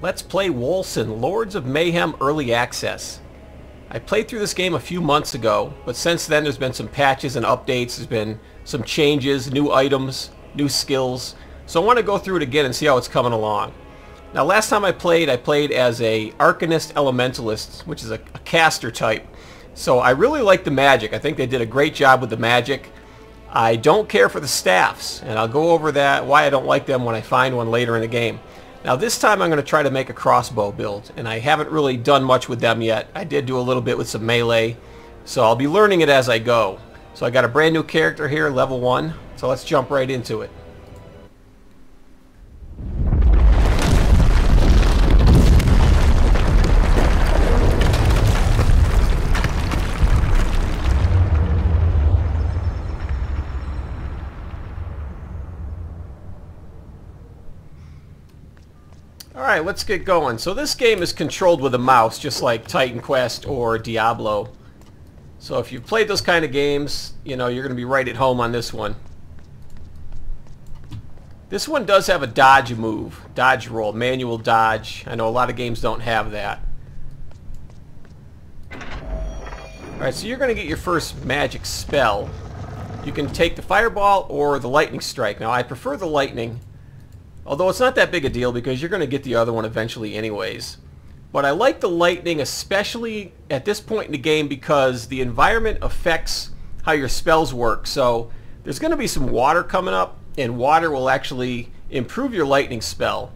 Let's play Wolcen, Lords of Mayhem Early Access. I played through this game a few months ago, but since then there's been some patches and updates, there's been some changes, new items, new skills, so I want to go through it again and see how it's coming along. Now last time I played as a Arcanist Elementalist, which is a caster type, so I really like the magic. I think they did a great job with the magic. I don't care for the staffs, and I'll go over that, why I don't like them when I find one later in the game. Now this time I'm going to try to make a crossbow build, and I haven't really done much with them yet. I did do a little bit with some melee, so I'll be learning it as I go. So I got a brand new character here, level 1, so let's jump right into it. Alright, let's get going. So this game is controlled with a mouse, just like Titan Quest or Diablo. So if you've played those kind of games, you know, you're going to be right at home on this one. This one does have a dodge move, dodge roll, manual dodge. I know a lot of games don't have that. Alright, so you're going to get your first magic spell. You can take the fireball or the lightning strike. Now I prefer the lightning, although it's not that big a deal because you're going to get the other one eventually anyways. But I like the lightning especially at this point in the game because the environment affects how your spells work. So there's going to be some water coming up, and water will actually improve your lightning spell.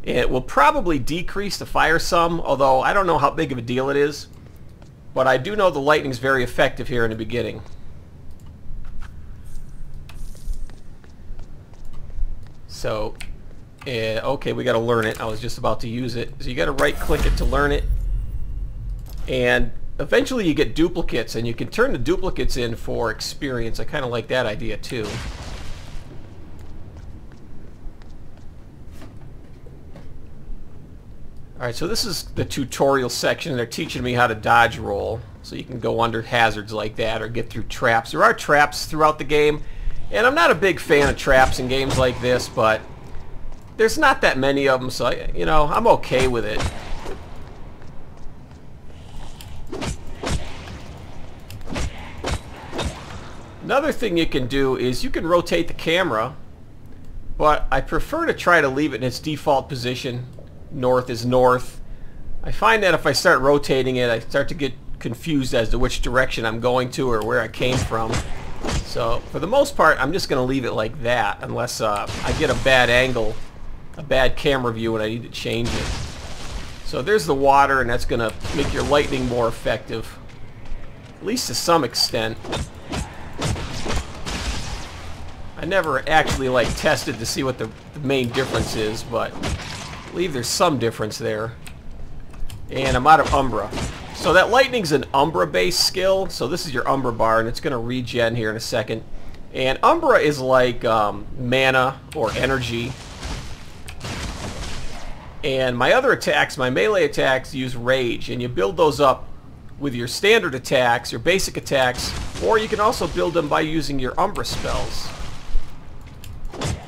It will probably decrease the fire some, although I don't know how big of a deal it is. But I do know the lightning is very effective here in the beginning. So okay, we got to learn it. I was just about to use it. So you got to right click it to learn it, and eventually you get duplicates, and you can turn the duplicates in for experience. I kind of like that idea too. Alright, so this is the tutorial section. They're teaching me how to dodge roll, so you can go under hazards like that or get through traps. There are traps throughout the game, and I'm not a big fan of traps in games like this, but there's not that many of them, so you know, I'm okay with it. Another thing you can do is you can rotate the camera, but I prefer to try to leave it in its default position. North is north. I find that if I start rotating it, I start to get confused as to which direction I'm going to or where I came from. So for the most part, I'm just going to leave it like that unless I get a bad angle, a bad camera view, and I need to change it. So there's the water, and that's going to make your lightning more effective, at least to some extent. I never actually tested to see what the main difference is, but I believe there's some difference there. And I'm out of Umbra. So that lightning's an Umbra-based skill, so this is your Umbra bar, and it's going to regen here in a second. And Umbra is like mana or energy. And my other attacks, my melee attacks, use rage, and you build those up with your standard attacks, your basic attacks, or you can also build them by using your Umbra spells.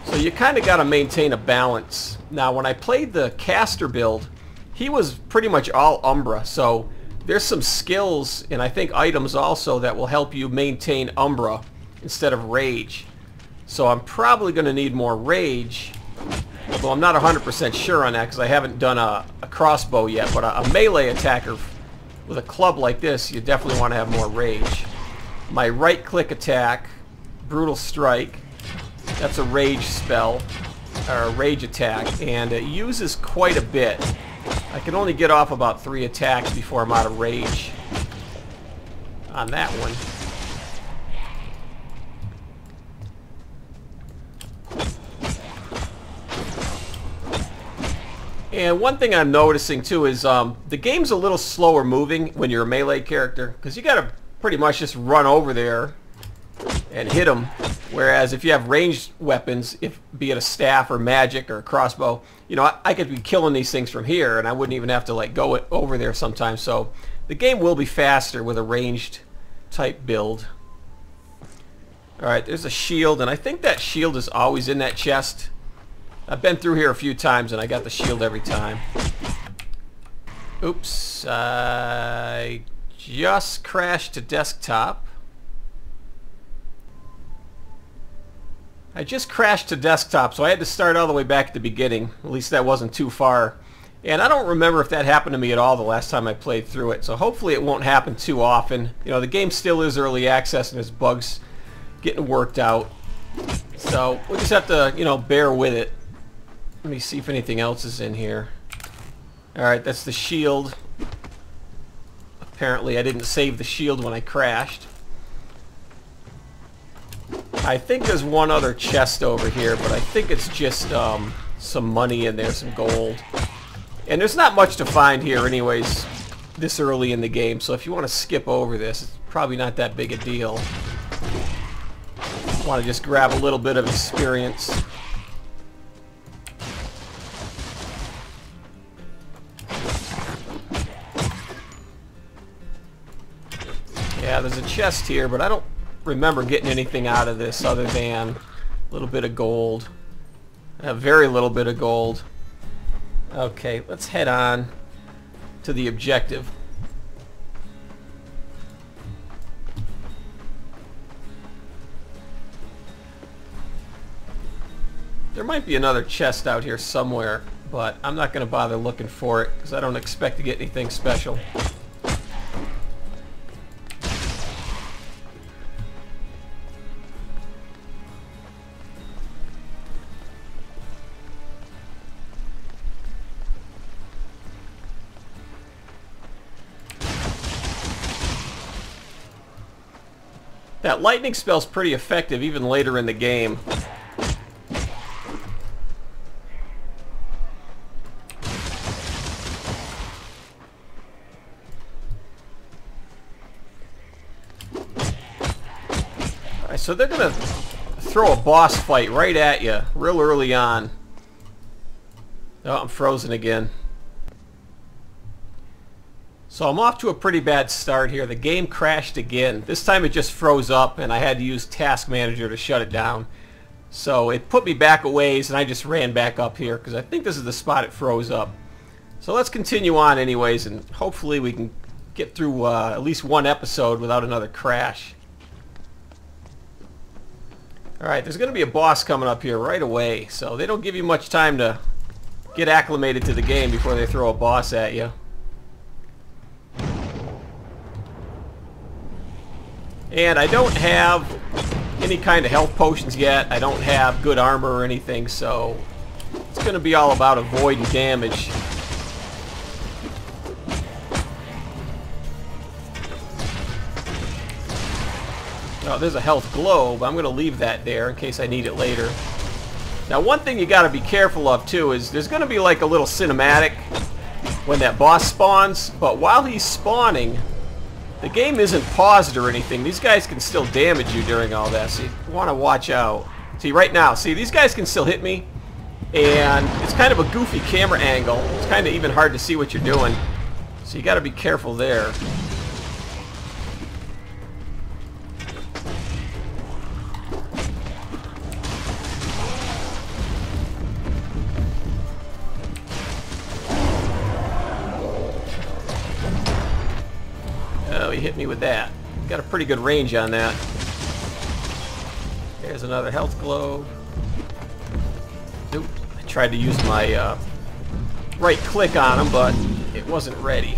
So you kind of got to maintain a balance. Now when I played the caster build, he was pretty much all Umbra, so there's some skills and I think items also that will help you maintain Umbra instead of rage. So I'm probably going to need more rage, although I'm not 100% sure on that because I haven't done a crossbow yet. But a melee attacker with a club like this, you definitely want to have more rage. My right click attack, Brutal Strike, that's a rage spell, or a rage attack, and it uses quite a bit. I can only get off about 3 attacks before I'm out of rage on that one. And one thing I'm noticing too is the game's a little slower moving when you're a melee character, because you gotta pretty much just run over there and hit them. Whereas if you have ranged weapons, be it a staff or magic or a crossbow, you know, I could be killing these things from here and I wouldn't even have to go over there sometimes. So the game will be faster with a ranged type build. Alright, there's a shield, and I think that shield is always in that chest. I've been through here a few times and I got the shield every time. Oops, I just crashed to desktop. I just crashed to desktop, so I had to start all the way back at the beginning. At least that wasn't too far. And I don't remember if that happened to me at all the last time I played through it, so hopefully it won't happen too often. You know, the game still is early access and there's bugs getting worked out. So we'll just have to, you know, bear with it. Let me see if anything else is in here. Alright, that's the shield. Apparently I didn't save the shield when I crashed. I think there's one other chest over here, but I think it's just some money in there, some gold. And there's not much to find here anyways this early in the game, so if you want to skip over this, it's probably not that big a deal. Want to just grab a little bit of experience. Yeah, there's a chest here, but I don't remember getting anything out of this other than a little bit of gold. A very little bit of gold. Okay, let's head on to the objective. There might be another chest out here somewhere, but I'm not going to bother looking for it because I don't expect to get anything special. That lightning spell's pretty effective even later in the game. Alright, so they're gonna throw a boss fight right at you real early on. Oh, I'm frozen again. So I'm off to a pretty bad start here. The game crashed again. This time it just froze up and I had to use Task Manager to shut it down. So it put me back a ways and I just ran back up here because I think this is the spot it froze up. So let's continue on anyways and hopefully we can get through at least one episode without another crash. Alright, there's going to be a boss coming up here right away. So they don't give you much time to get acclimated to the game before they throw a boss at you. And I don't have any kind of health potions yet. I don't have good armor or anything, so it's going to be all about avoiding damage. Oh, there's a health globe. I'm going to leave that there in case I need it later. Now, one thing you got to be careful of, too, is there's going to be like a little cinematic when that boss spawns, but while he's spawning, the game isn't paused or anything. These guys can still damage you during all that, so you want to watch out. See, right now, see, these guys can still hit me, and it's kind of a goofy camera angle. It's kind of even hard to see what you're doing, so you got to be careful there. Oh, he hit me with that. Got a pretty good range on that. There's another health globe. Nope. I tried to use my right click on him, but it wasn't ready.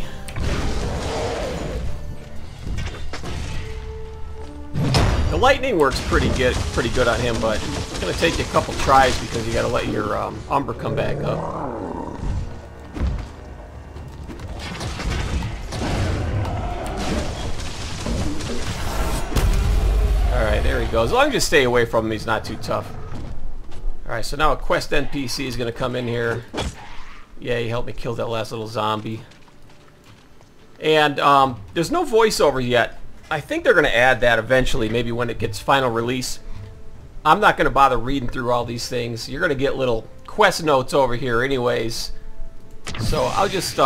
The lightning works pretty good on him, but it's going to take you a couple tries because you got to let your Umbra come back up. Alright, there he goes. As long as you stay away from him, he's not too tough. Alright, so now a quest NPC is going to come in here. Yeah, he helped me kill that last little zombie. And there's no voiceover yet. I think they're going to add that eventually, maybe when it gets final release. I'm not going to bother reading through all these things. You're going to get little quest notes over here anyways. So I'll just,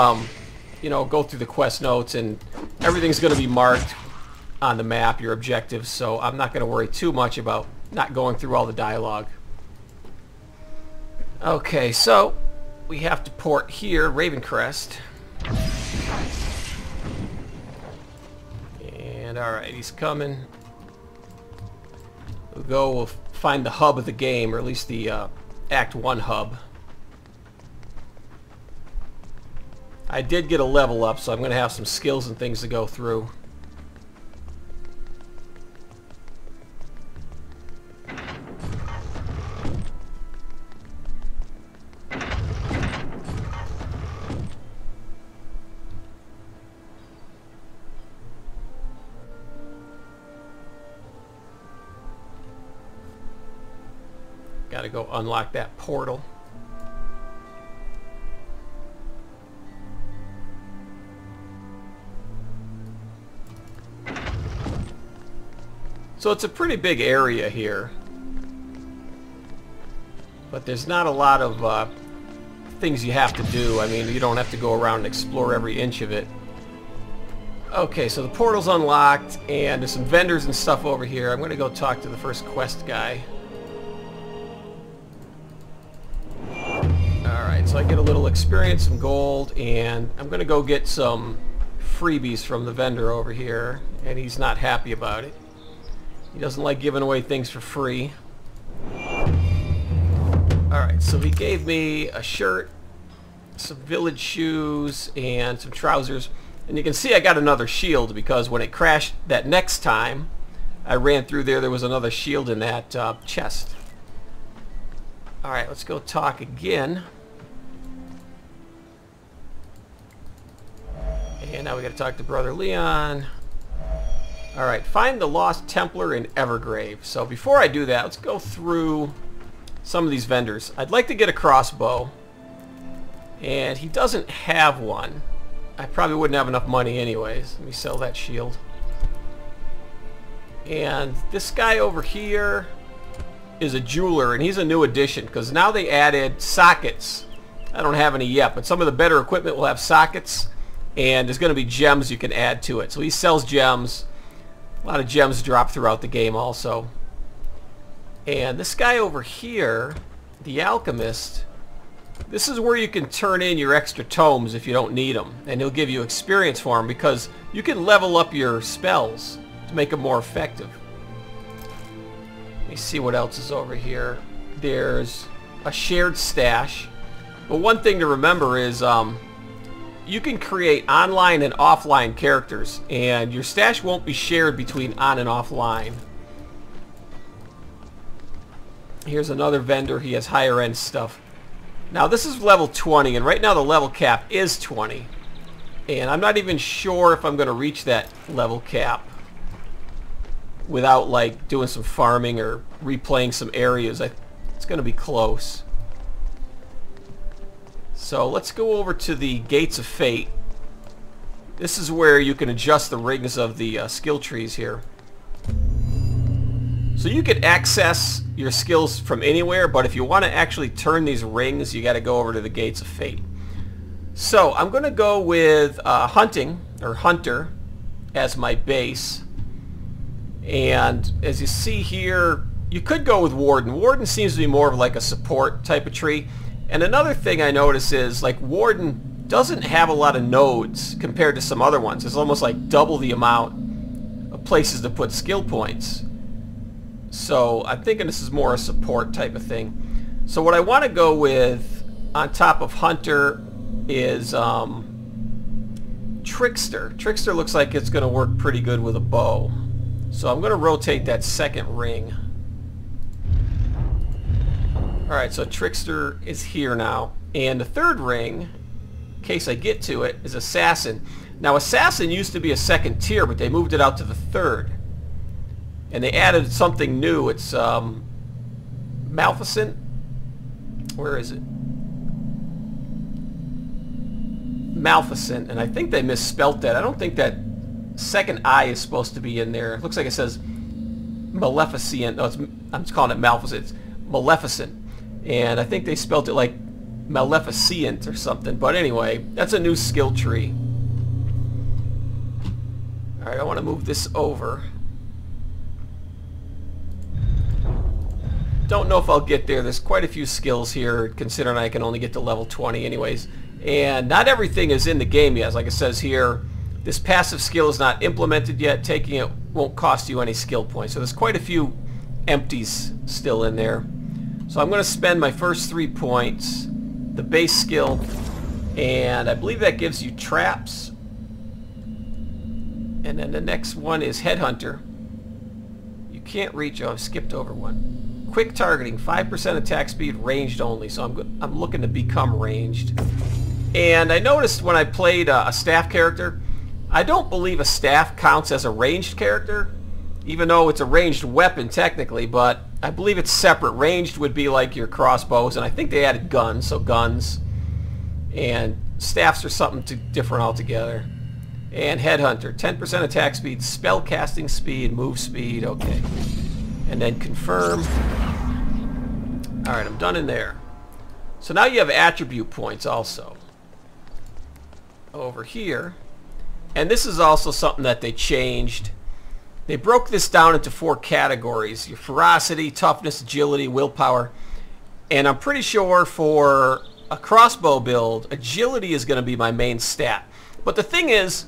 you know, go through the quest notes and everything's going to be marked on the map, your objectives, so I'm not going to worry too much about not going through all the dialogue. Okay, so we have to port here, Ravencrest. alright, he's coming. We'll find the hub of the game, or at least the Act 1 hub. I did get a level up, so I'm going to have some skills and things to go through. Got to go unlock that portal. So it's a pretty big area here, but there's not a lot of things you have to do. I mean, you don't have to go around and explore every inch of it. Okay, so the portal's unlocked, and there's some vendors and stuff over here. I'm going to go talk to the first quest guy. Alright, so I get a little experience, some gold, and I'm going to go get some freebies from the vendor over here, and he's not happy about it. He doesn't like giving away things for free. Alright, so he gave me a shirt, some village shoes, and some trousers. And you can see I got another shield because when it crashed that next time I ran through there was another shield in that chest. Alright, let's go talk again. And now we got to talk to Brother Leon. Alright, find the Lost Templar in Evergrave. So before I do that, let's go through some of these vendors. I'd like to get a crossbow, and he doesn't have one. I probably wouldn't have enough money anyways. Let me sell that shield. And this guy over here is a jeweler, and he's a new addition because now they added sockets. I don't have any yet, but some of the better equipment will have sockets, and there's going to be gems you can add to it. So he sells gems. A lot of gems drop throughout the game also. And this guy over here, the alchemist, this is where you can turn in your extra tomes if you don't need them, and he'll give you experience for them because you can level up your spells to make them more effective. Let me see what else is over here. There's a shared stash. But one thing to remember is you can create online and offline characters, and your stash won't be shared between on and offline. Here's another vendor. He has higher end stuff. Now this is level 20, and right now the level cap is 20. And I'm not even sure if I'm going to reach that level cap without like doing some farming or replaying some areas. It's going to be close. So let's go over to the Gates of Fate. This is where you can adjust the rings of the skill trees here. So you could access your skills from anywhere, but if you want to actually turn these rings, you got to go over to the Gates of Fate. So I'm going to go with hunting, or hunter, as my base. And as you see here, you could go with warden. Warden seems to be more of like a support type of tree. And another thing I notice is like warden doesn't have a lot of nodes compared to some other ones. It's almost like double the amount of places to put skill points. So I'm thinking this is more a support type of thing. So what I want to go with on top of hunter is trickster. Trickster looks like it's going to work pretty good with a bow. So I'm going to rotate that second ring. Alright, so trickster is here now. And the third ring, in case I get to it, is assassin. Now assassin used to be a second tier, but they moved it out to the third. And they added something new. It's Maleficent. Where is it? Maleficent. And I think they misspelt that. I don't think that second I is supposed to be in there. It looks like it says Maleficent. No, I'm just calling it Maleficent. It's Maleficent. And I think they spelt it like Maleficent or something. But anyway, that's a new skill tree. Alright, I want to move this over. Don't know if I'll get there. There's quite a few skills here, considering I can only get to level 20 anyways. And not everything is in the game yet. Like it says here, This passive skill is not implemented yet. Taking it won't cost you any skill points. So there's quite a few empties still in there. So I'm going to spend my first 3 points, the base skill, and I believe that gives you traps. And then the next one is Headhunter. You can't reach. Oh, I've skipped over one. Quick targeting, 5% attack speed, ranged only. So I'm looking to become ranged. And I noticed when I played a staff character, I don't believe a staff counts as a ranged character, even though it's a ranged weapon technically, but I believe it's separate. Ranged would be like your crossbows, and I think they added guns, so guns. And staffs are something different altogether. And Headhunter, 10% attack speed, spell casting speed, move speed, okay. And then confirm. Alright, I'm done in there. So now you have attribute points also. Over here. And this is also something that they changed. They broke this down into 4 categories. Your ferocity, toughness, agility, willpower. And I'm pretty sure for a crossbow build, agility is going to be my main stat. But the thing is,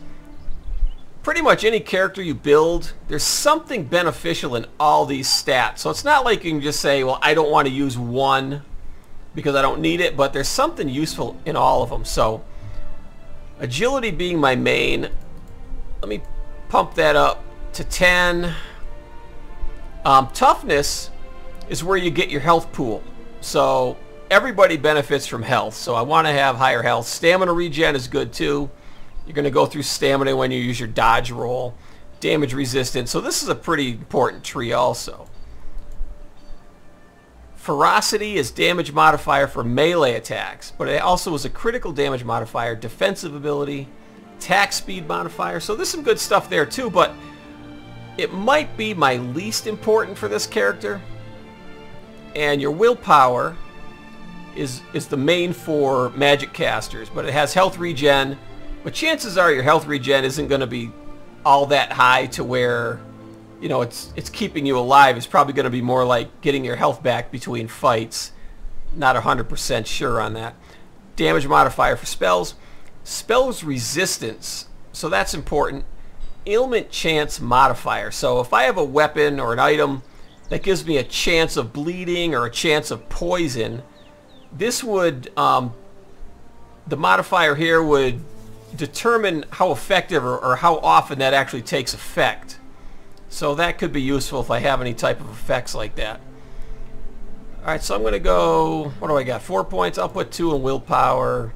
pretty much any character you build, there's something beneficial in all these stats. So it's not like you can just say, well, I don't want to use one because I don't need it, but there's something useful in all of them. So agility being my main, let me pump that up to 10. Toughness is where you get your health pool. So everybody benefits from health. So I want to have higher health. Stamina regen is good too. You're going to go through stamina when you use your dodge roll. Damage resistance. So this is a pretty important tree also. Ferocity is damage modifier for melee attacks, but it also is a critical damage modifier, defensive ability, attack speed modifier. So there's some good stuff there too, but it might be my least important for this character. And your willpower is the main for magic casters, but it has health regen. But chances are your health regen isn't going to be all that high to where, you know, it's keeping you alive. It's probably going to be more like getting your health back between fights. Not 100% sure on that. Damage modifier for spells. Spells resistance. So that's important. Ailment chance modifier. So if I have a weapon or an item that gives me a chance of bleeding or a chance of poison, this would, the modifier here would determine how effective or how often that actually takes effect. So that could be useful if I have any type of effects like that. Alright, so I'm going to go, what do I got? 4 points. I'll put 2 in willpower.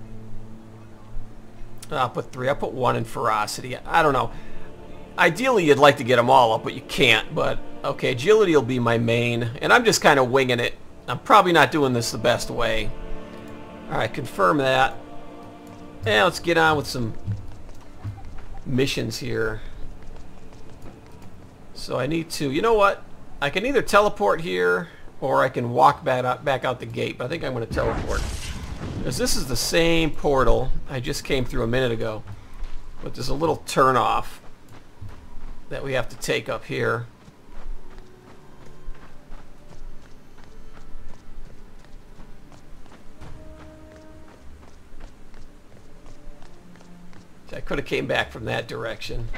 I'll put 3. I'll put 1 in ferocity. I don't know. Ideally you'd like to get them all up, but you can't. But okay, agility will be my main. And I'm just kind of winging it. I'm probably not doing this the best way. Alright, confirm that. And let's get on with some missions here. So I need to, you know what? I can either teleport here or I can walk back out the gate, but I think I'm going to teleport. Because this is the same portal I just came through a minute ago. But there's a little turn-off that we have to take up here. I could have came back from that direction.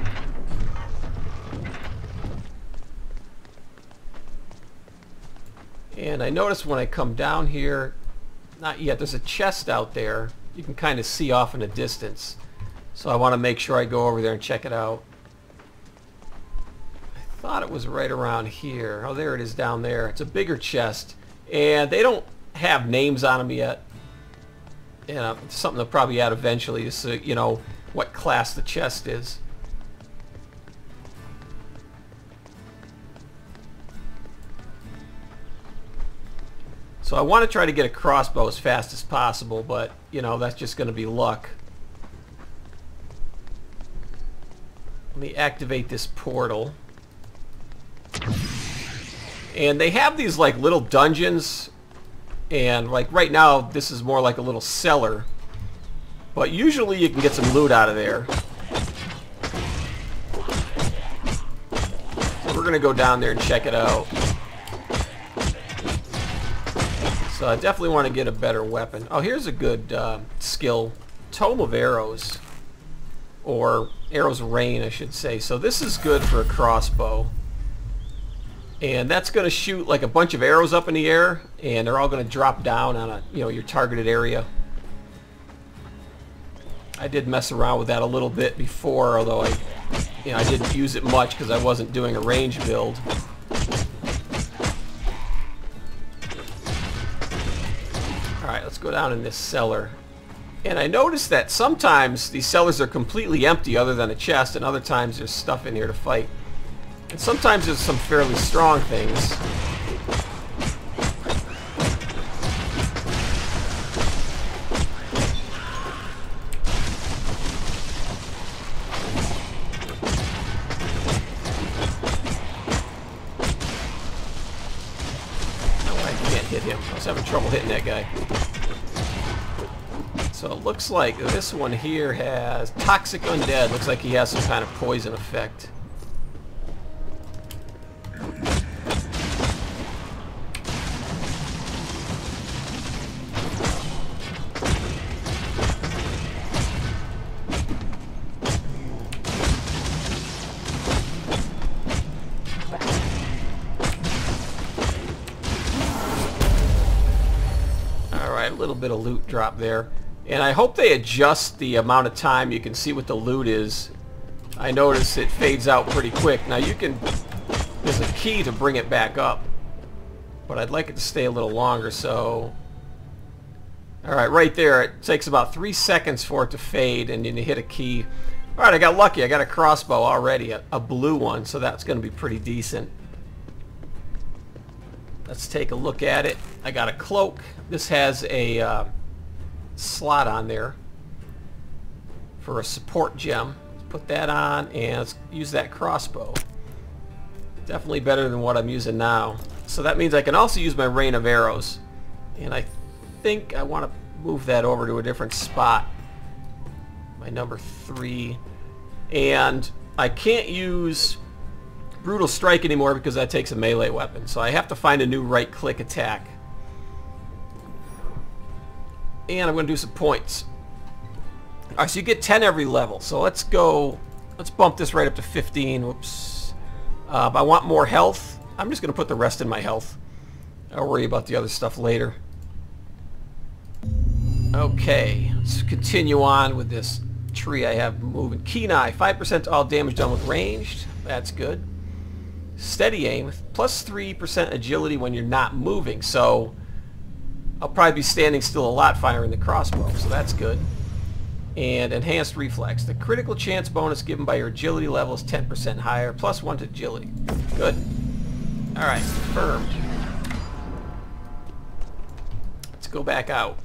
And I noticed when I come down here, not yet, there's a chest out there. You can kind of see off in the distance. So I want to make sure I go over there and check it out. I thought it was right around here. Oh, there it is down there. It's a bigger chest. And they don't have names on them yet. And it's something they'll probably add eventually, so you know what class the chest is. So I want to try to get a crossbow as fast as possible, but you know, that's just going to be luck. Let me activate this portal. And they have these like little dungeons, and like right now this is more like a little cellar. But usually you can get some loot out of there. So we're going to go down there and check it out. So I definitely want to get a better weapon. Oh, here's a good skill. Tome of Arrows. or arrows rain, I should say. So this is good for a crossbow. And that's going to shoot like a bunch of arrows up in the air, and they're all going to drop down on a, your targeted area. I did mess around with that a little bit before, although I didn't use it much because I wasn't doing a range build. Alright, let's go down in this cellar. And I noticed that sometimes these cellars are completely empty other than a chest, and other times there's stuff in here to fight. And sometimes there's some fairly strong things. Oh, I can't hit him. I was having trouble hitting that guy. So it looks like this one here has Toxic Undead. Looks like he has some kind of poison effect. Alright, a little bit of loot drop there. And I hope they adjust the amount of time you can see what the loot is. I notice it fades out pretty quick. Now there's a key to bring it back up. But I'd like it to stay a little longer, so... Alright, right there, it takes about 3 seconds for it to fade, and then you hit a key. Alright, I got lucky. I got a crossbow already, a blue one, so that's going to be pretty decent. Let's take a look at it. I got a cloak. This has a... slot on there for a support gem. Let's put that on and let's use that crossbow. Definitely better than what I'm using now. So that means I can also use my rain of arrows, and I think I want to move that over to a different spot, my number 3. And I can't use brutal strike anymore because that takes a melee weapon, so I have to find a new right click attack. And I'm going to do some points. Alright, so you get 10 every level. So let's bump this right up to 15. Whoops. I want more health. I'm just going to put the rest in my health. I'll worry about the other stuff later. Okay, let's continue on with this tree I have moving. Kenai, 5% to all damage done with ranged. That's good. Steady aim, plus 3% agility when you're not moving. So I'll probably be standing still a lot firing the crossbow, so that's good. And enhanced reflex. The critical chance bonus given by your agility level is 10% higher, plus 1 to agility. Good. Alright, confirmed. Let's go back out.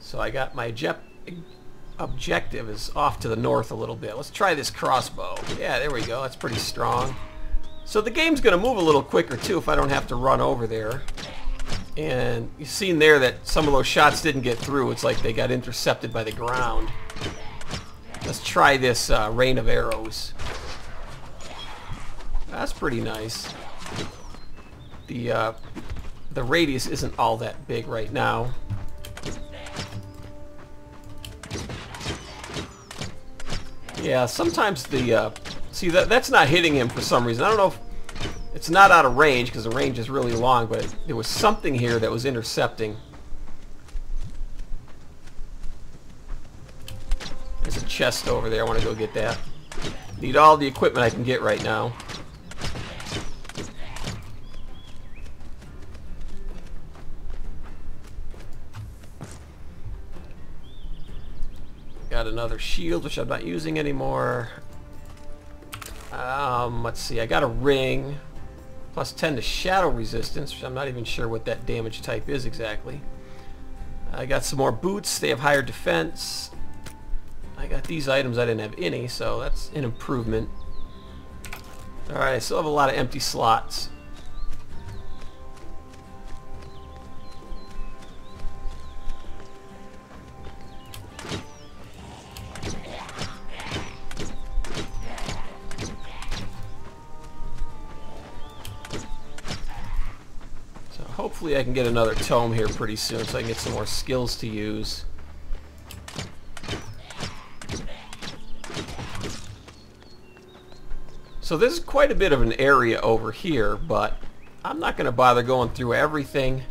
So I got my objective is off to the north a little bit. Let's try this crossbow. Yeah, there we go. That's pretty strong. So the game's going to move a little quicker too if I don't have to run over there. And you've seen there that some of those shots didn't get through. It's like they got intercepted by the ground. Let's try this rain of arrows. That's pretty nice. The radius isn't all that big right now. Yeah, sometimes the... see, that's not hitting him for some reason. I don't know if... It's not out of range, because the range is really long, but there was something here that was intercepting. There's a chest over there. I want to go get that. Need all the equipment I can get right now. Got another shield, which I'm not using anymore. Let's see. I got a ring. Plus 10 to shadow resistance, which I'm not even sure what that damage type is exactly. I got some more boots. They have higher defense. I got these items. I didn't have any, so that's an improvement. Alright, I still have a lot of empty slots. hopefully I can get another tome here pretty soon so I can get some more skills to use. So this is quite a bit of an area over here, but I'm not going to bother going through everything.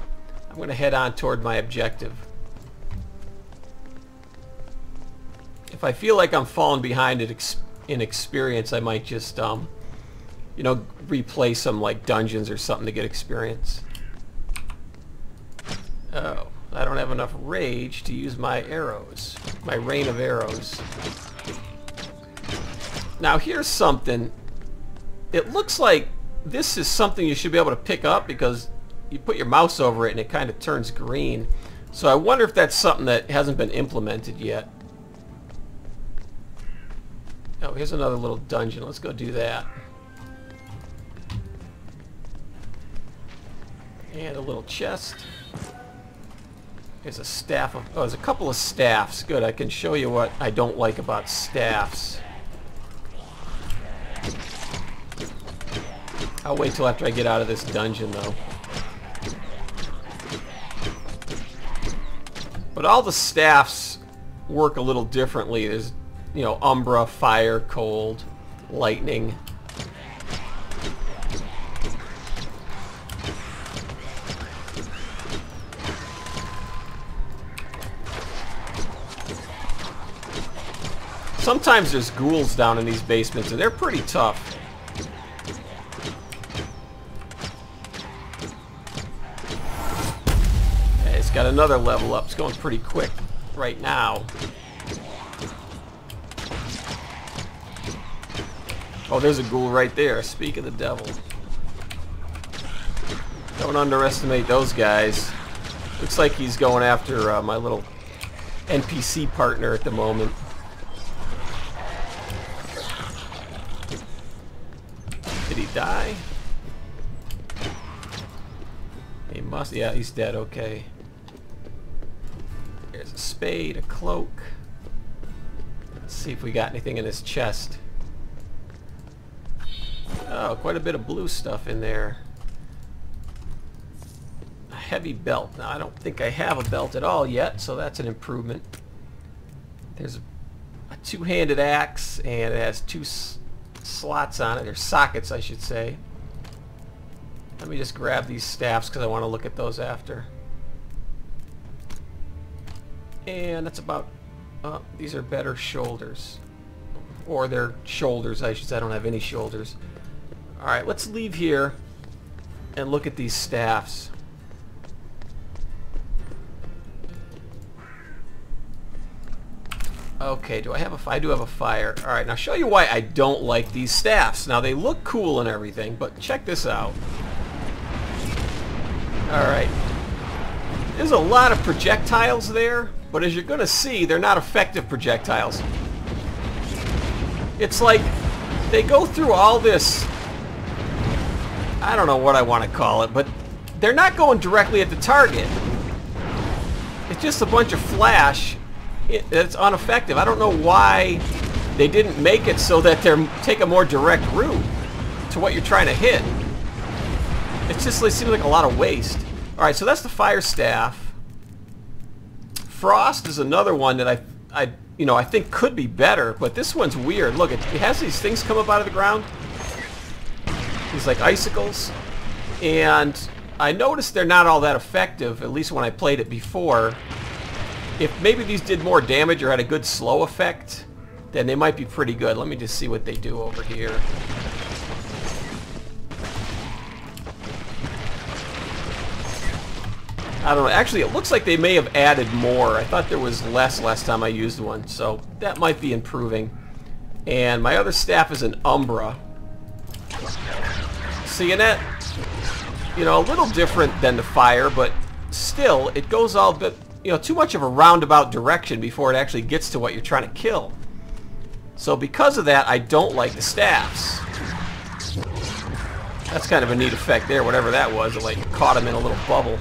I'm going to head on toward my objective. If I feel like I'm falling behind in experience, I might just, you know, replay some like dungeons or something to get experience. Oh, I don't have enough rage to use my arrows, my rain of arrows. Now here's something. It looks like this is something you should be able to pick up because you put your mouse over it and it kind of turns green. So I wonder if that's something that hasn't been implemented yet. Oh, here's another little dungeon. Let's go do that. And a little chest. There's a staff of... Oh, there's a couple of staffs. Good, I can show you what I don't like about staffs. I'll wait till after I get out of this dungeon, though. But all the staffs work a little differently. There's, you know, Umbra, Fire, Cold, Lightning. Sometimes there's ghouls down in these basements, and they're pretty tough. Okay, it's got another level up. It's going pretty quick right now. Oh, there's a ghoul right there. Speak of the devil. Don't underestimate those guys. Looks like he's going after my little NPC partner at the moment. Did he die? He must. Yeah, he's dead. Okay. There's a spade, a cloak. Let's see if we got anything in his chest. Oh, quite a bit of blue stuff in there. A heavy belt. Now, I don't think I have a belt at all yet, so that's an improvement. There's a two-handed axe, and it has two slots on it, or sockets, I should say. Let me just grab these staffs because I want to look at those after. And that's about... these are better shoulders. Or they're shoulders, I should say. I don't have any shoulders. Alright, let's leave here and look at these staffs. Okay, do I have a... I do have a fire. Alright, now I'll show you why I don't like these staffs. Now, they look cool and everything, but check this out. Alright. There's a lot of projectiles there, but as you're going to see, they're not effective projectiles. It's like they go through all this... I don't know what I want to call it, but they're not going directly at the target. It's just a bunch of flash. It's ineffective. I don't know why they didn't make it so that they take a more direct route to what you're trying to hit. It just seems like a lot of waste. Alright, so that's the fire staff. Frost is another one that I think could be better, but this one's weird. Look, it has these things come up out of the ground. These like icicles. And I noticed they're not all that effective, at least when I played it before. If maybe these did more damage or had a good slow effect, then they might be pretty good. Let me just see what they do over here. I don't know. Actually, it looks like they may have added more. I thought there was less last time I used one, so that might be improving. And my other staff is an Umbra. See, and that, you know, a little different than the fire, but still, it goes all bit, you know, too much of a roundabout direction before it actually gets to what you're trying to kill. So because of that, I don't like the staffs. That's kind of a neat effect there, whatever that was. It like caught him in a little bubble.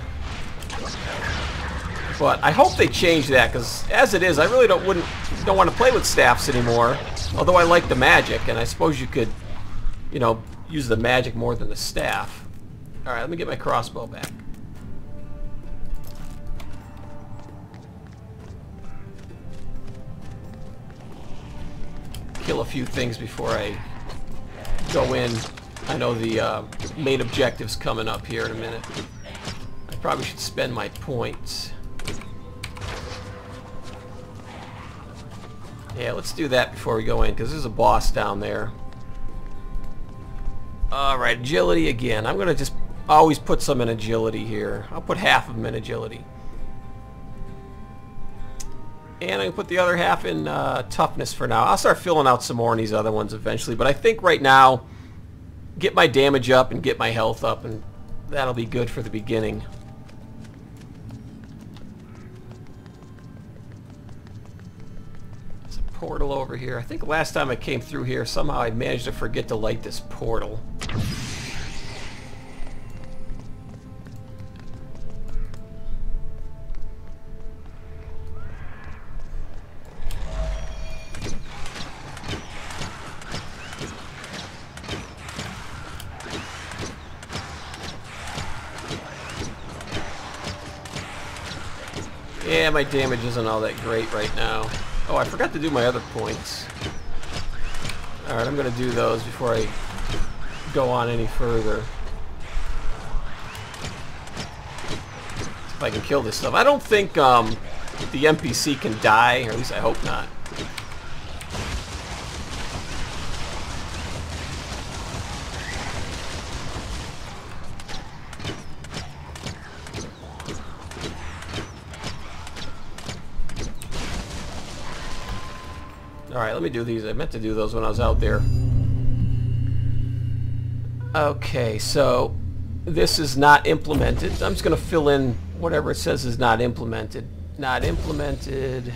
But I hope they change that, because as it is, I really don't want to play with staffs anymore. Although I like the magic, and I suppose you could, you know, use the magic more than the staff. Alright, let me get my crossbow back. kill a few things before I go in. I know the main objective's coming up here in a minute. I probably should spend my points. Yeah, let's do that before we go in, because there's a boss down there. Alright, agility again. I'm going to just always put some in agility here. I'll put half of them in agility. And I can put the other half in toughness for now. I'll start filling out some more in these other ones eventually. But I think right now, get my damage up and get my health up, and that'll be good for the beginning. There's a portal over here. I think last time I came through here, somehow I managed to forget to light this portal. Yeah, my damage isn't all that great right now. Oh, I forgot to do my other points. Alright, I'm going to do those before I go on any further. See if I can kill this stuff. I don't think the NPC can die, or at least I hope not. Alright, let me do these. I meant to do those when I was out there. Okay, so this is not implemented. I'm just going to fill in whatever it says is not implemented. Not implemented.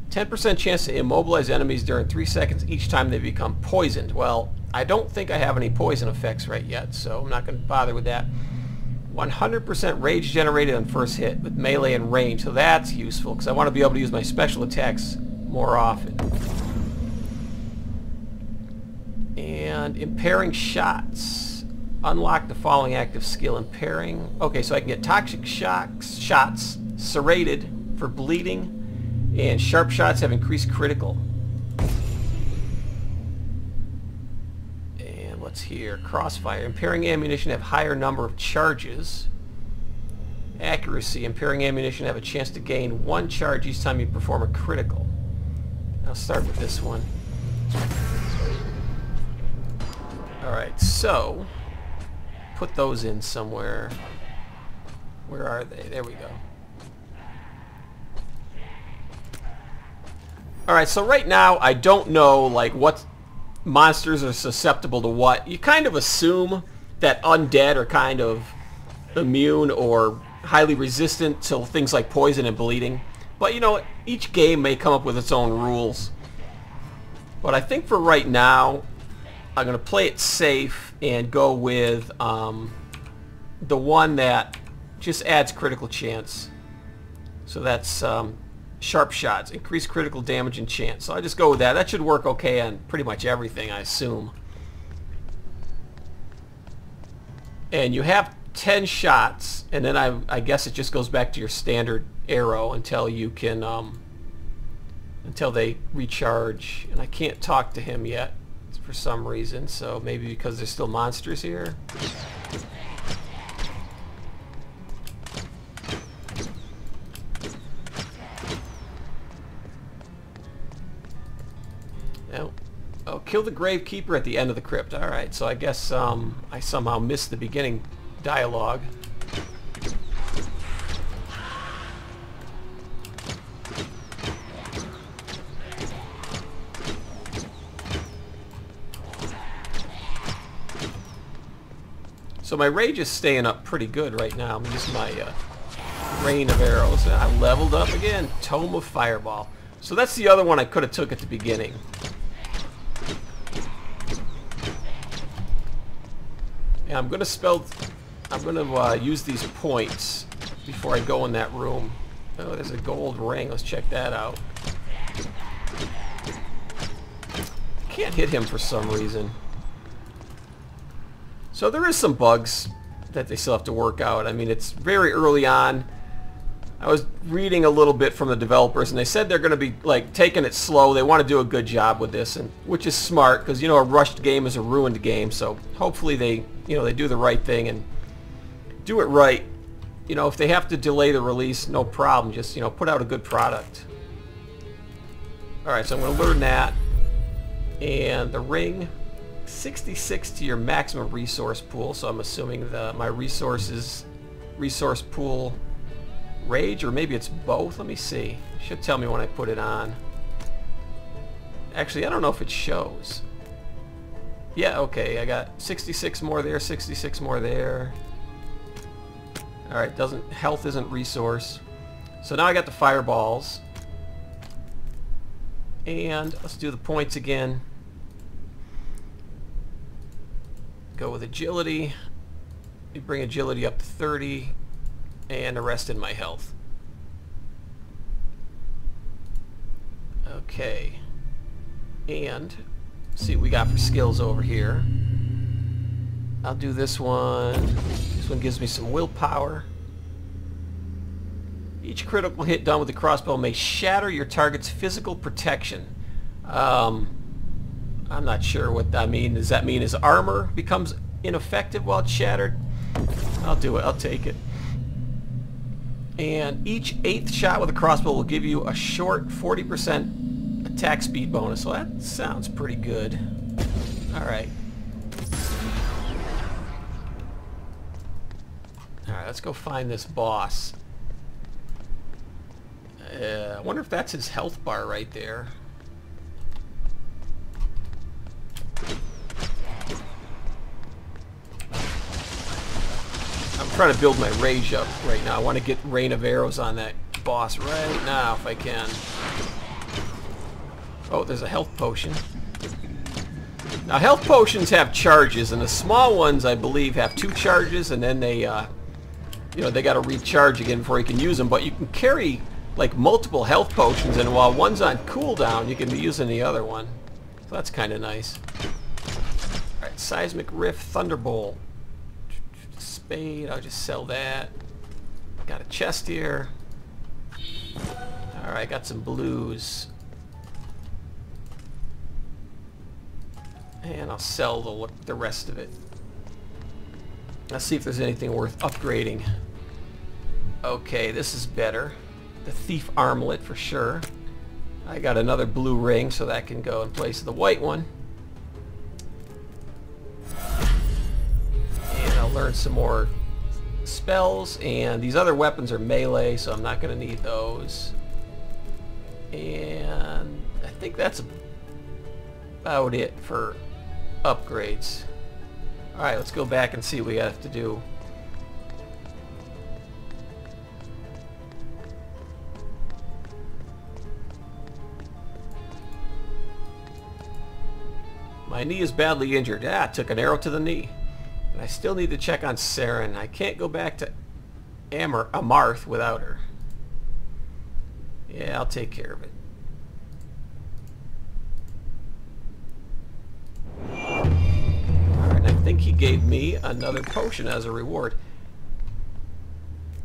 10% chance to immobilize enemies during 3 seconds each time they become poisoned. Well, I don't think I have any poison effects right yet, so I'm not going to bother with that. 100% rage generated on first hit with melee and range, so that's useful because I want to be able to use my special attacks more often. And impairing shots. Unlock the following active skill. Impairing. Okay, so I can get toxic shots, serrated for bleeding, and sharp shots have increased critical. What's here? Crossfire. Impairing ammunition have higher number of charges. Accuracy. Impairing ammunition have a chance to gain 1 charge each time you perform a critical. I'll start with this one. Alright, so put those in somewhere. Where are they? There we go. Alright, so right now I don't know like what monsters are susceptible to what. You kind of assume that undead are kind of immune or highly resistant to things like poison and bleeding. But you know, each game may come up with its own rules. But I think for right now, I'm going to play it safe and go with the one that just adds critical chance. So that's sharp shots, increase critical damage and chance. So I just go with that. That should work okay on pretty much everything, I assume. And you have 10 shots, and then I guess it just goes back to your standard arrow until you can, until they recharge. And I can't talk to him yet for some reason, so maybe because there's still monsters here. Oh, kill the Gravekeeper at the end of the crypt. Alright, so I guess I somehow missed the beginning dialogue. So my rage is staying up pretty good right now. I'm using my rain of arrows. I leveled up again. Tome of Fireball. So that's the other one I could have took at the beginning. Yeah, I'm gonna use these points before I go in that room. Oh, there's a gold ring. Let's check that out. Can't hit him for some reason. So there is some bugs that they still have to work out. I mean, it's very early on. I was reading a little bit from the developers, and they said they're going to be like taking it slow. They want to do a good job with this, and which is smart because, you know, a rushed game is a ruined game. So hopefully they, you know, they do the right thing and do it right. You know, if they have to delay the release, no problem. Just, you know, put out a good product. All right, so I'm going to learn that. And the ring, 66 to your maximum resource pool. So I'm assuming my resource pool rage, or maybe it's both. Let me see. It should tell me when I put it on. Actually, I don't know if it shows. Yeah, okay. I got 66 more there, 66 more there. All right, health isn't resource. So now I got the fireballs. And let's do the points again. Go with agility. We bring agility up to 30. And the rest in my health. Okay. And see what we got for skills over here. I'll do this one. This one gives me some willpower. Each critical hit done with the crossbow may shatter your target's physical protection. I'm not sure what that means. Does that mean his armor becomes ineffective while it's shattered? I'll do it. I'll take it. And each 8th shot with a crossbow will give you a short 40% attack speed bonus. So that sounds pretty good. Alright. Alright, let's go find this boss. I wonder if that's his health bar right there. I'm trying to build my rage up right now. I want to get rain of arrows on that boss right now if I can. Oh, there's a health potion. Now health potions have charges, and the small ones I believe have 2 charges, and then they, you know, they got to recharge again before you can use them. But you can carry like multiple health potions, and while one's on cooldown, you can be using the other one. So that's kind of nice. All right, seismic rift, thunderbolt. I'll just sell that. Got a chest here. Alright, got some blues. And I'll sell the rest of it. Let's see if there's anything worth upgrading. Okay, this is better. The thief armlet for sure. I got another blue ring, so that can go in place of the white one. Learn some more spells, and these other weapons are melee, so I'm not going to need those. And I think that's about it for upgrades. Alright, let's go back and see what we have to do. My knee is badly injured. Ah, took an arrow to the knee. I still need to check on Saren. I can't go back to Amarth without her. Yeah, I'll take care of it. Alright, I think he gave me another potion as a reward.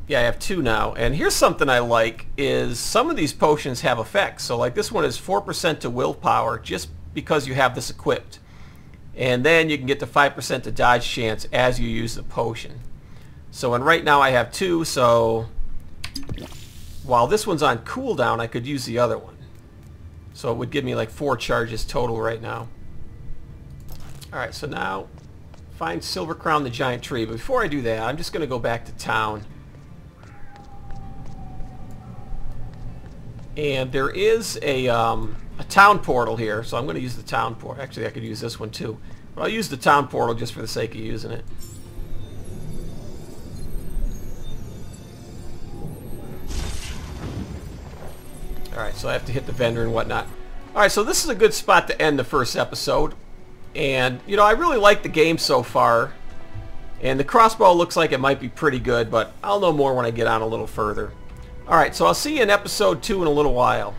Yeah, I have 2 now. And here's something I like, is some of these potions have effects. So like this one is 4% to willpower just because you have this equipped. And then you can get to 5% to dodge chance as you use the potion. So, and right now I have 2, so while this one's on cooldown, I could use the other one. So it would give me like 4 charges total right now. Alright, so now find Silver Crown the Giant Tree. But before I do that, I'm just going to go back to town. And there is a town portal here, so I'm going to use the town portal. Actually, I could use this one too. But I'll use the town portal just for the sake of using it. Alright, so I have to hit the vendor and whatnot. Alright, so this is a good spot to end the first episode. And, you know, I really like the game so far. And the crossbow looks like it might be pretty good, but I'll know more when I get on a little further. Alright, so I'll see you in episode 2 in a little while.